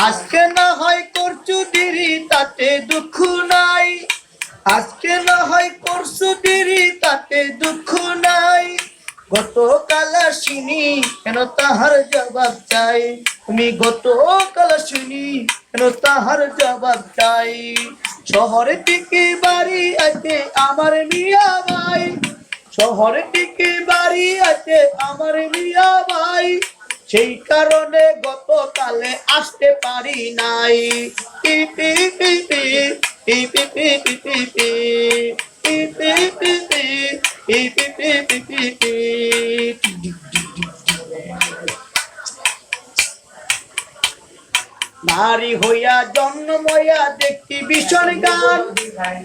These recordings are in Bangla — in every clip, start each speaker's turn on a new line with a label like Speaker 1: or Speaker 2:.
Speaker 1: আজকে না হয় করছু দেরি তাতে দুঃখ নাই, আজকে না হয় করছু দেরি তাতে দুঃখ নাই, গতকাল আসিনি কেন তাহার জবাব চাই, তুমি গতকাল আসিনি কেন তাহার জবাব চাই। শহরে থেকে বাড়ি আছে আমার মিয়া ভাই, শহরে থেকে বাড়ি আছে আমার মিয়া ভাই, সেই কারণে গতকালে আসতে পারি নাই। নারী হইয়া জন্ম হইয়া দেখি ভীষণ গান,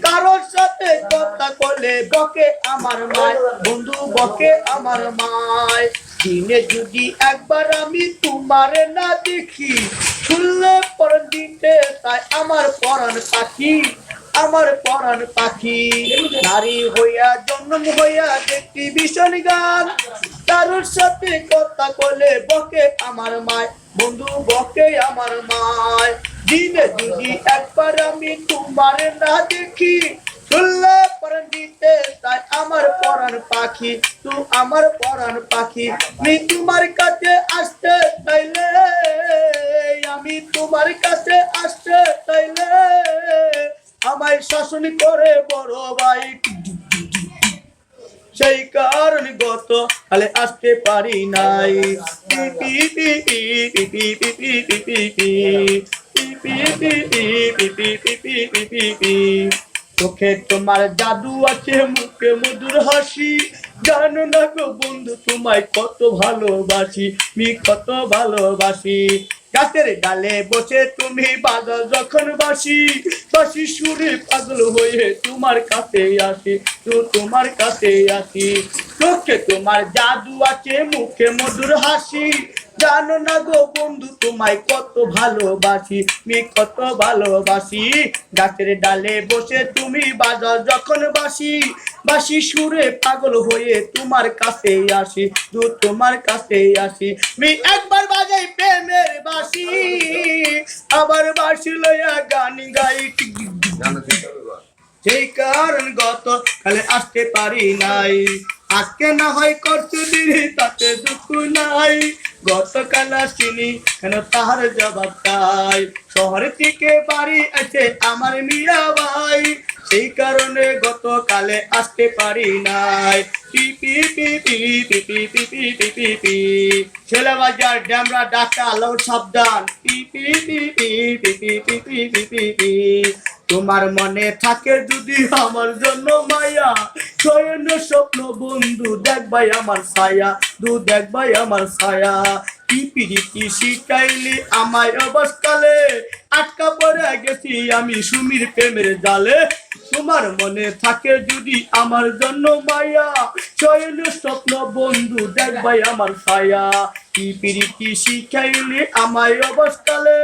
Speaker 1: কারোর সাথে কথা বলে বকে আমার মায়, বন্ধু বকে আমার মায়। দিনে যদি একবার আমি তোমার না দেখি, শুনলে পরের দিতে তাই আমার পরাণ পাখি, আমার পরাণ পাখি। নারী হইয়া জন্ম হইয়া দেখি ভীষণ গান, কারোর সাথে কথা বলে বকে আমার মায়, বন্ধু বকে আমার মায়। দিনে যদি একবার আমি তোমার না দেখি, শুনলে পরাণ দিতে তাই আমার পরাণ পাখি, তু আমার পরাণ পাখি। আমি তোমার কাছে আসতে চাইলে, আমি তোমার কাছে আসতে চাইলে আমায় শাসন করে বড় ভাই, সেই কারণে গত কালে আসতে পারি নাই। চোখে তোমার জাদু আছে, মুখে মধুর হাসি, জানো না গো বন্ধু তোমায় কত ভালোবাসি, মি কত ভালোবাসি। গাছের ডালে বসে তুমি বাজাও যখন বাসি, বাসি সুরে পাগল হয়ে তোমার কাছে আসি, তো তোমার কাছে আসি। চোখে তোমার জাদু আছে, মুখে মধুর হাসি, জানো না গো বন্ধু তোমায় কত ভালোবাসি, মি কত ভালোবাসি। গাছের ডালে বসে তুমি বাজাও যখন বাসি, বাসি সুরে পাগল হয়ে তোমার কাছে আসি, তো তোমার কাছে আসি। মি একবার বাজাই প্রেমের বাসি, আবার বাসি লইয়া গান গাই, সেই কারণ গত কালে আসতে পারি নাই। আজকে না হয় করতে দিলি তাতে দুঃখ নাই, গতকাল আসিনি কেন তাহার জবাব চাই। শহর থেকে বাড়ি আছে আমার মিয়া ভাই, সেই কারণে গতকালে আসতে পারি নাই। ছেলে বাজার ড্যামরা ডাকা আলো সাবধান, তোমার মনে থাকে যদি আমার জন্য মায়া, শয়ন স্বপ্ন বন্ধু দেখবাই আমার ছায়া, দু দেখবাই আমার ছায়া। কি পিরিতি শিখাইলি আমায় অবস্থালে, আটকা পড়ে গেছি আমি সুমির প্রেমের জালে। তোমার মনে থাকে যদি আমার জন্য মায়া, শয়ন স্বপ্ন বন্ধু দেখবাই আমার ছায়া। কি পিরিতি শিখাইলি আমায় অবস্থালে,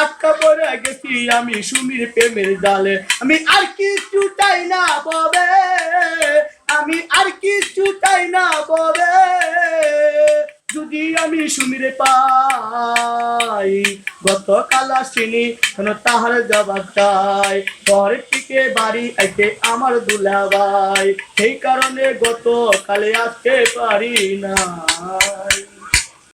Speaker 1: আটকা পড়ে গেছি আমি সুমির প্রেমের জালে। আমি আর কিছু চাই না ববে, আমি আর কিছু চাই না ববে, যদি আমি সুমিরে পাই। গতকাল আসিনি কেন তাহার জবাব চাই, শহরের থেকে বাড়ি আইতে আমার দুলা ভাই, সেই কারণে গতকালে আসতে পারি না।